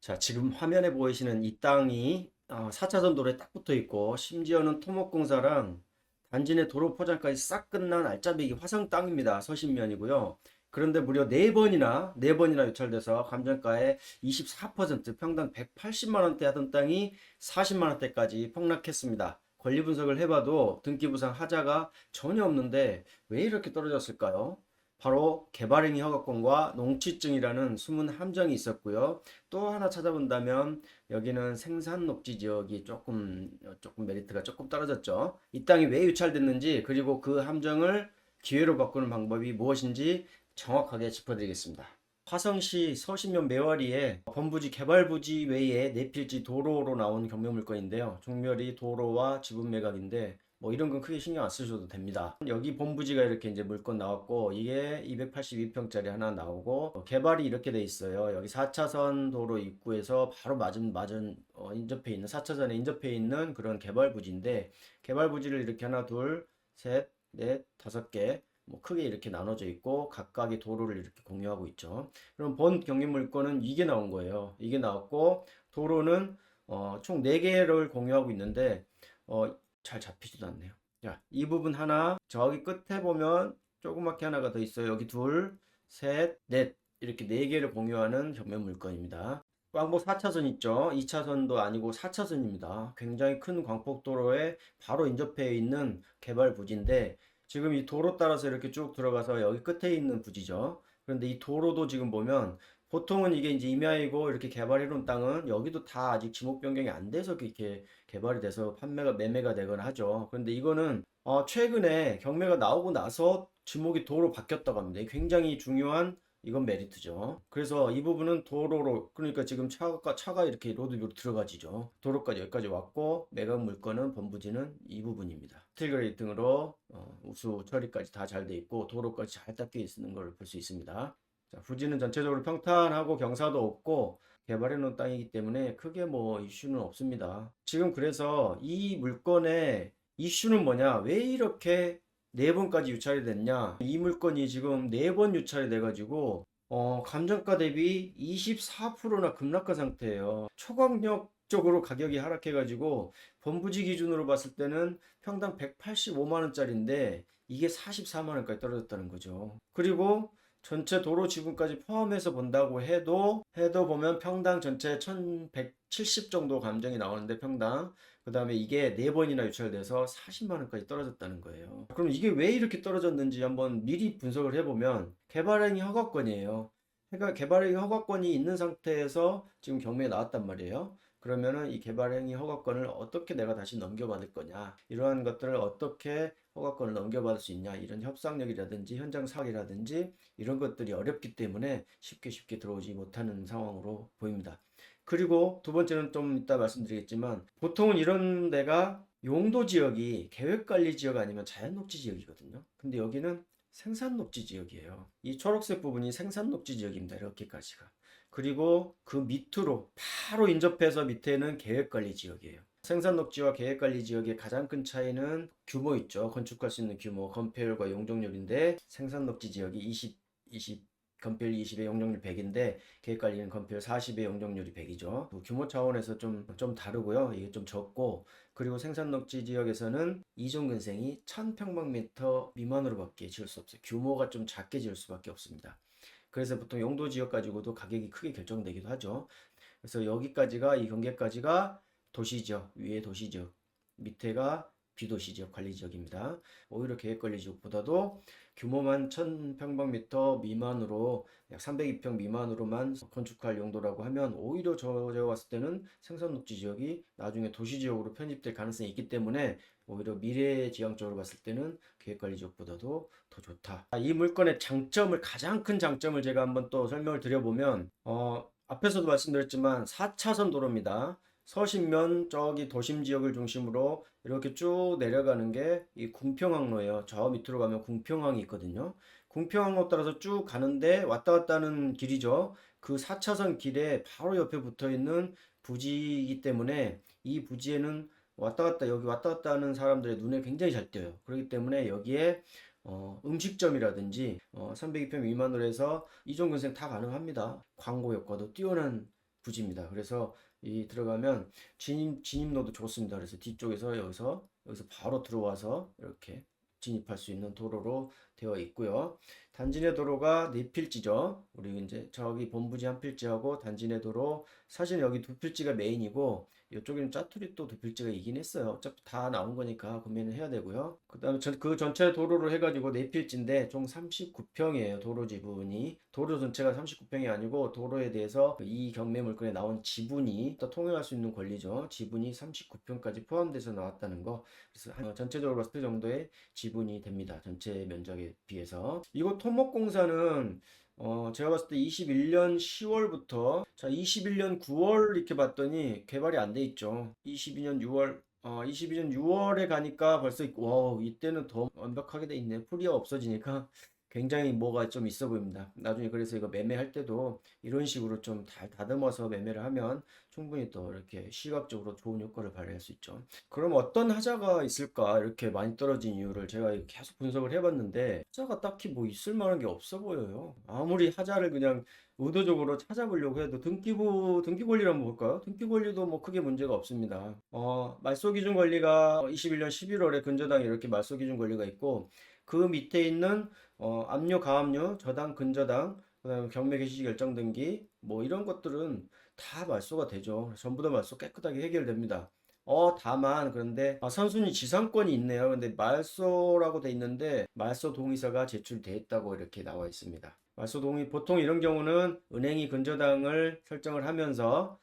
자, 지금 화면에 보이시는 이 땅이 4차선 도로에 딱 붙어 있고, 심지어는 토목공사랑 단지 내 도로 포장까지 싹 끝난 알짜배기 화성 땅입니다. 서신면이고요. 그런데 무려 네 번이나 유찰돼서 감정가의 24% 평당 180만 원대 하던 땅이 40만 원대까지 폭락했습니다. 권리 분석을 해봐도 등기부상 하자가 전혀 없는데 왜 이렇게 떨어졌을까요? 바로 개발행위 허가권과 농취증이라는 숨은 함정이 있었고요. 또 하나 찾아본다면 여기는 생산 녹지 지역이 조금 메리트가 조금 떨어졌죠. 이 땅이 왜 유찰됐는지 그리고 그 함정을 기회로 바꾸는 방법이 무엇인지 정확하게 짚어드리겠습니다. 화성시 서신면 매화리에 범부지 개발부지 외에 내필지 도로로 나온 경매물건인데요. 종멸이 도로와 지분 매각인데 뭐 이런 건 크게 신경 안 쓰셔도 됩니다. 여기 본부지가 이렇게 이제 물건 나왔고 이게 282평짜리 하나 나오고 개발이 이렇게 돼 있어요. 여기 4차선 도로 입구에서 바로 맞은 인접해 있는 4차선에 인접해 있는 그런 개발 부지인데 개발 부지를 이렇게 하나 둘 셋 넷 다섯 개 뭐 크게 이렇게 나눠져 있고 각각의 도로를 이렇게 공유하고 있죠. 그럼 본 경기 물건은 이게 나온 거예요. 이게 나왔고 도로는 총 4개를 공유하고 있는데 잘 잡히지도 않네요. 자, 이 부분 하나, 저기 끝에 보면 조그맣게 하나가 더 있어요. 여기 둘, 셋, 넷. 이렇게 4개를 공유하는 전면 물건입니다. 광복 4차선 있죠? 2차선도 아니고 4차선입니다. 굉장히 큰 광폭도로에 바로 인접해 있는 개발 부지인데 지금 이 도로 따라서 이렇게 쭉 들어가서 여기 끝에 있는 부지죠. 그런데 이 도로도 지금 보면 보통은 이게 이제 임야이고 이렇게 개발해 놓은 땅은 여기도 다 아직 지목 변경이 안 돼서 이렇게 개발이 돼서 매매가 되거나 하죠. 그런데 이거는 최근에 경매가 나오고 나서 지목이 도로 바뀌었다고 합니다. 굉장히 중요한 이건 메리트죠. 그래서 이 부분은 도로로 그러니까 지금 차가 이렇게 로드뷰로 들어가지죠. 도로까지 여기까지 왔고 매각 물건은 범부지는 이 부분입니다. 스틸 그레이드 등으로 우수 처리까지 다 잘 돼 있고 도로까지 잘 닦여 있는 걸 볼 수 있습니다. 자, 부지는 전체적으로 평탄하고 경사도 없고 개발해 놓은 땅이기 때문에 크게 뭐 이슈는 없습니다. 지금 그래서 이 물건의 이슈는 뭐냐? 왜 이렇게 4번까지 유찰이 됐냐? 이 물건이 지금 4번 유찰이 돼가지고 감정가 대비 24%나 급락한 상태예요. 초강력적으로 가격이 하락해가지고 범부지 기준으로 봤을 때는 평당 185만 원짜리인데 이게 44만 원까지 떨어졌다는 거죠. 그리고 전체 도로 지분까지 포함해서 본다고 해도 보면 평당 전체 1170 정도 감정이 나오는데 평당 그 다음에 이게 4번이나 유찰돼서 40만 원까지 떨어졌다는 거예요. 그럼 이게 왜 이렇게 떨어졌는지 한번 미리 분석을 해보면 개발행위 허가권이에요. 그러니까 개발행위 허가권이 있는 상태에서 지금 경매에 나왔단 말이에요. 그러면은 이 개발행위 허가권을 어떻게 내가 다시 넘겨받을 거냐, 이러한 것들을 어떻게 허가권을 넘겨받을 수 있냐, 이런 협상력이라든지 현장 사업이라든지 이런 것들이 어렵기 때문에 쉽게 들어오지 못하는 상황으로 보입니다. 그리고 두 번째는 좀 이따 말씀드리겠지만 보통은 이런 데가 용도 지역이 계획관리 지역 아니면 자연녹지 지역이거든요. 근데 여기는 생산녹지 지역이에요. 이 초록색 부분이 생산녹지 지역입니다. 이렇게까지가. 그리고 그 밑으로 바로 인접해서 밑에는 계획관리 지역이에요. 생산녹지와 계획관리 지역의 가장 큰 차이는 규모 있죠. 건축할 수 있는 규모, 건폐율과 용적률인데 생산녹지 지역이 20 건폐율 20에 용적률 100인데 계획관리는 건폐율 40에 용적률이 100이죠. 규모 차원에서 좀 다르고요. 이게 좀 적고 그리고 생산녹지 지역에서는 이종근생이 1000평방미터 미만으로밖에 지을 수 없어요. 규모가 좀 작게 지을 수밖에 없습니다. 그래서 보통 용도 지역 가지고도 가격이 크게 결정되기도 하죠. 그래서 여기까지가 이 경계까지가 도시지역, 위에 도시지역, 밑에가 비도시지역 관리지역입니다. 오히려 계획관리지역보다도 규모만 1000평방미터 미만으로 약 302평 미만으로만 건축할 용도라고 하면 오히려 제가 봤을 때는 생산녹지 지역이 나중에 도시지역으로 편입될 가능성이 있기 때문에 오히려 미래지향적으로 봤을 때는 계획관리지역보다도 더 좋다. 이 물건의 가장 큰 장점을 제가 한번 또 설명을 드려보면 앞에서도 말씀드렸지만 4차선 도로입니다. 서신면 저기 도심 지역을 중심으로 이렇게 쭉 내려가는 게 이 궁평항로예요. 저 밑으로 가면 궁평항이 있거든요. 궁평항로 따라서 쭉 가는데 왔다 갔다 하는 길이죠. 그 4차선 길에 바로 옆에 붙어 있는 부지이기 때문에 이 부지에는 여기 왔다 갔다 하는 사람들의 눈에 굉장히 잘 띄어요. 그렇기 때문에 여기에 음식점이라든지 302평 미만으로 해서 이종 근생 다 가능합니다. 광고 효과도 뛰어난 부지입니다. 그래서 이 들어가면 진입로도 좋습니다. 그래서 뒤쪽에서 여기서 바로 들어와서 이렇게 진입할 수 있는 도로로 되어 있고요. 단지 내 도로가 네 필지죠. 우리 이제 저기 본부지 한 필지하고 단지 내 도로, 사실 여기 두 필지가 메인이고 이쪽에는 짜투리 또 두 필지가 있긴 했어요. 어차피 다 나온 거니까 구매는 해야 되고요. 그다음에 그 전체 도로로 해가지고 네 필지인데 총 39평이에요. 도로 지분이. 도로 전체가 39평이 아니고 도로에 대해서 이 경매 물건에 나온 지분이 또 통용할 수 있는 권리죠. 지분이 39평까지 포함돼서 나왔다는 거. 그래서 전체적으로 봤을 때 정도의 지분이 됩니다. 전체 면적에 비해서. 이거 토목공사는 제가 봤을 때 21년 10월부터, 자, 21년 9월 이렇게 봤더니 개발이 안 돼 있죠. 22년 6월, 22년 6월에 가니까 벌써, 와, 이때는 더 완벽하게 돼 있네. 풀이가 없어지니까 굉장히 뭐가 좀 있어 보입니다. 나중에 그래서 이거 매매할 때도 이런 식으로 좀 다듬어서 매매를 하면 충분히 또 이렇게 시각적으로 좋은 효과를 발휘할 수 있죠. 그럼 어떤 하자가 있을까? 이렇게 많이 떨어진 이유를 제가 계속 분석을 해봤는데 하자가 딱히 뭐 있을 만한 게 없어 보여요. 아무리 하자를 그냥 의도적으로 찾아보려고 해도 등기 권리를 한번 볼까요? 등기 권리도 뭐 크게 문제가 없습니다. 말소 기준 권리가 21년 11월에 근저당에 이렇게 말소 기준 권리가 있고 그 밑에 있는 압류, 가압류, 저당, 근저당, 그다음에 경매 개시 결정 등기 뭐 이런 것들은 다 말소가 되죠. 전부 다 말소 깨끗하게 해결됩니다. 다만 그런데 선순위 지상권이 있네요. 근데 말소라고 돼 있는데 말소 동의서가 제출돼 있다고 이렇게 나와 있습니다. 말소 동의 보통 이런 경우는 은행이 근저당을 설정을 하면서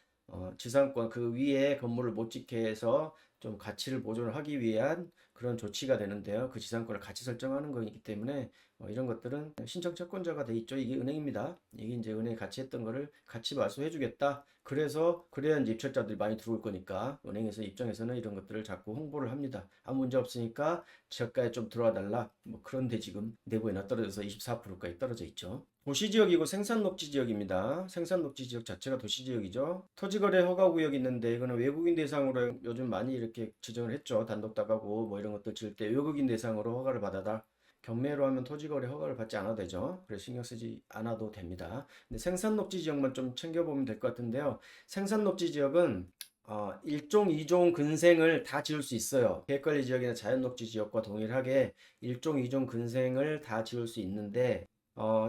지상권 그 위에 건물을 못 짓게 해서 좀 가치를 보존을 하기 위한 그런 조치가 되는데요. 그 지상권을 같이 설정하는 거이기 때문에 이런 것들은 신청 채권자가 돼 있죠. 이게 은행입니다. 이게 이제 은행이 같이 했던 거를 같이 말소해 주겠다. 그래서 그래야 이제 입찰자들이 많이 들어올 거니까 은행에서 입장에서는 이런 것들을 자꾸 홍보를 합니다. 아무 문제 없으니까 지역가에 좀 들어와 달라. 뭐 그런데 지금 내부에나 떨어져서 24%까지 떨어져 있죠. 도시지역이고 생산녹지 지역입니다. 생산녹지 지역 자체가 도시지역이죠. 토지거래 허가구역이 있는데 이거는 외국인 대상으로 요즘 많이 이렇게 지정을 했죠. 단독 다가구 뭐 이런 것들 지을 때 외국인 대상으로 허가를 받아다. 경매로 하면 토지거래 허가를 받지 않아도 되죠. 그래서 신경 쓰지 않아도 됩니다. 근데 생산녹지 지역만 좀 챙겨보면 될 것 같은데요. 생산녹지 지역은 1종, 2종 근생을 다 지을 수 있어요. 계획관리 지역이나 자연녹지 지역과 동일하게 1종, 2종 근생을 다 지을 수 있는데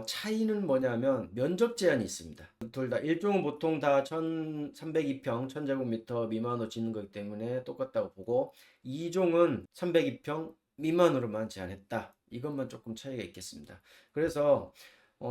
차이는 뭐냐면 면적 제한이 있습니다. 둘 다, 1종은 보통 다 1302평, 1000제곱미터 미만으로 짓는 거기 때문에 똑같다고 보고 2종은 302평 미만으로만 제한했다. 이것만 조금 차이가 있겠습니다. 그래서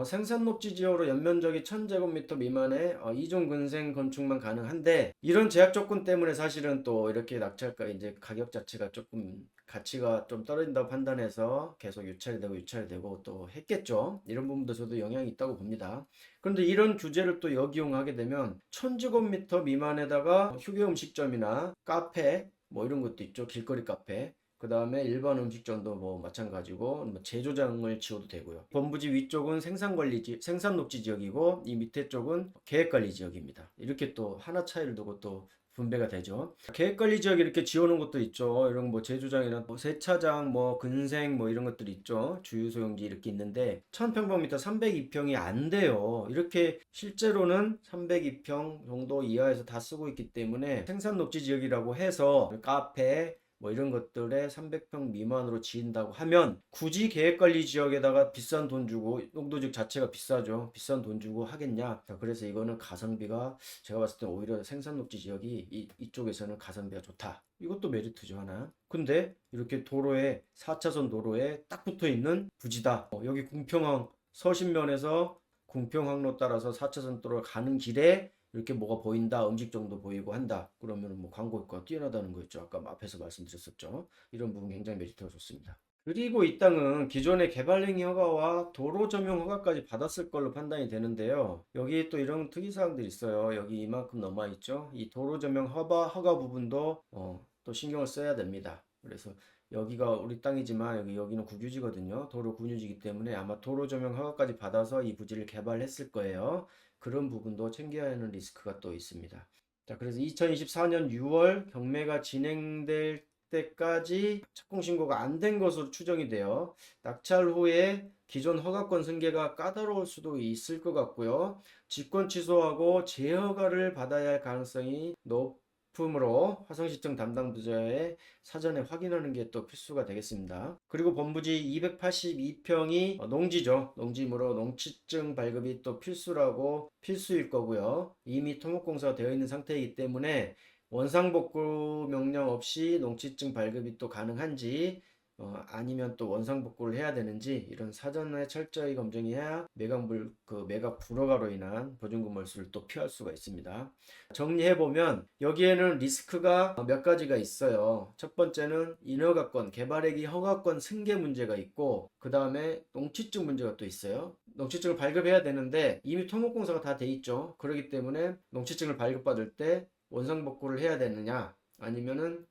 생산녹지 지역으로 연면적이 1000제곱미터 미만의 이종 근생 건축만 가능한데 이런 제약 조건 때문에 사실은 또 이렇게 낙찰가 이제 가격 자체가 조금 가치가 좀 떨어진다고 판단해서 계속 유찰되고 또 했겠죠. 이런 부분도 저도 영향이 있다고 봅니다. 그런데 이런 규제를 또 역이용하게 되면 1000제곱미터 미만에다가 휴게 음식점이나 카페 뭐 이런 것도 있죠. 길거리 카페. 그 다음에 일반 음식점도 뭐 마찬가지고 뭐 제조장을 지어도 되고요. 본부지 위쪽은 생산녹지 지역이고 이 밑에 쪽은 계획관리 지역입니다. 이렇게 또 하나 차이를 두고 또 분배가 되죠. 계획관리 지역 이렇게 지어놓은 것도 있죠. 이런 뭐 제조장이나 뭐 세차장, 뭐 근생 뭐 이런 것들이 있죠. 주유소용지 이렇게 있는데 1000평방미터 302평이 안 돼요. 이렇게 실제로는 302평 정도 이하에서 다 쓰고 있기 때문에 생산녹지 지역이라고 해서 카페 뭐 이런 것들에 300평 미만으로 지은다고 하면 굳이 계획관리 지역에다가 비싼 돈 주고 용도지역 자체가 비싸죠. 비싼 돈 주고 하겠냐. 자, 그래서 이거는 가성비가 제가 봤을 때 오히려 생산녹지 지역이 이쪽에서는 가성비가 좋다. 이것도 메리트죠 하나. 근데 이렇게 도로에 4차선 도로에 딱 붙어 있는 부지다. 여기 궁평항 서신면에서 궁평항로 따라서 4차선 도로 가는 길에 이렇게 뭐가 보인다, 음식점도 보이고 한다. 그러면 뭐 광고 효과가 뛰어나다는 거였죠. 아까 앞에서 말씀드렸었죠. 이런 부분 굉장히 메리트가 좋습니다. 그리고 이 땅은 기존의 개발행위 허가와 도로 점용 허가까지 받았을 걸로 판단이 되는데요. 여기 또 이런 특이사항들이 있어요. 여기 이만큼 남아있죠. 이 도로 점용 허가 부분도 또 신경을 써야 됩니다. 그래서 여기가 우리 땅이지만 여기는 국유지거든요. 도로 군유지이기 때문에 아마 도로 점용 허가까지 받아서 이 부지를 개발했을 거예요. 그런 부분도 챙겨야 하는 리스크가 또 있습니다. 자, 그래서 2024년 6월 경매가 진행될 때까지 착공 신고가 안 된 것으로 추정이 돼요. 낙찰 후에 기존 허가권 승계가 까다로울 수도 있을 것 같고요. 직권 취소하고 재허가를 받아야 할 가능성이 높으므로 화성시청 담당 부서에 사전에 확인하는 게 또 필수가 되겠습니다. 그리고 본부지 282평이 농지죠. 농지이므로 농취증 발급이 또 필수일 거고요. 이미 토목공사가 되어 있는 상태이기 때문에 원상복구 명령 없이 농취증 발급이 또 가능한지 아니면 또 원상복구를 해야 되는지 이런 사전에 철저히 검증해야 매각 불허가로 인한 보증금 몰수를 또 피할 수가 있습니다. 정리해보면 여기에는 리스크가 몇 가지가 있어요. 첫 번째는 인허가권, 개발행위 허가권 승계 문제가 있고 그 다음에 농취증 문제가 또 있어요. 농취증을 발급해야 되는데 이미 토목공사가 다 돼 있죠. 그렇기 때문에 농취증을 발급받을 때 원상복구를 해야 되느냐 아니면은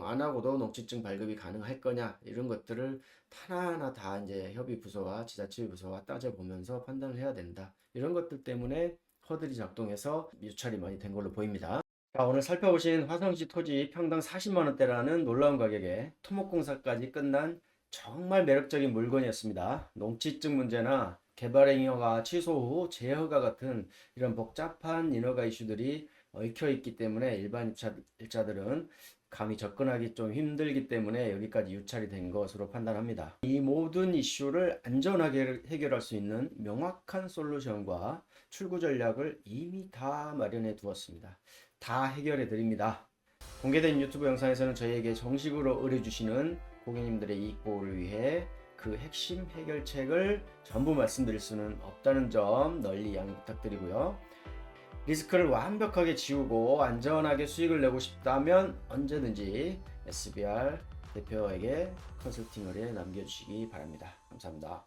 안 하고도 농취증 발급이 가능할 거냐 이런 것들을 하나하나 다 이제 협의부서와 지자체부서와 따져보면서 판단을 해야 된다. 이런 것들 때문에 허들이 작동해서 유찰이 많이 된 걸로 보입니다. 자, 오늘 살펴보신 화성시 토지 평당 40만 원대라는 놀라운 가격에 토목공사까지 끝난 정말 매력적인 물건이었습니다. 농취증 문제나 개발행위허가 취소 후 재허가 같은 이런 복잡한 인허가 이슈들이 얽혀있기 때문에 일반 입자들은 감히 접근하기 좀 힘들기 때문에 여기까지 유찰이 된 것으로 판단합니다. 이 모든 이슈를 안전하게 해결할 수 있는 명확한 솔루션과 출구 전략을 이미 다 마련해 두었습니다. 다 해결해 드립니다. 공개된 유튜브 영상에서는 저희에게 정식으로 의뢰 주시는 고객님들의 이익 보호를 위해 그 핵심 해결책을 전부 말씀드릴 수는 없다는 점 널리 양해 부탁드리고요. 리스크를 완벽하게 지우고 안전하게 수익을 내고 싶다면 언제든지 SBR 대표에게 컨설팅 의뢰 남겨주시기 바랍니다. 감사합니다.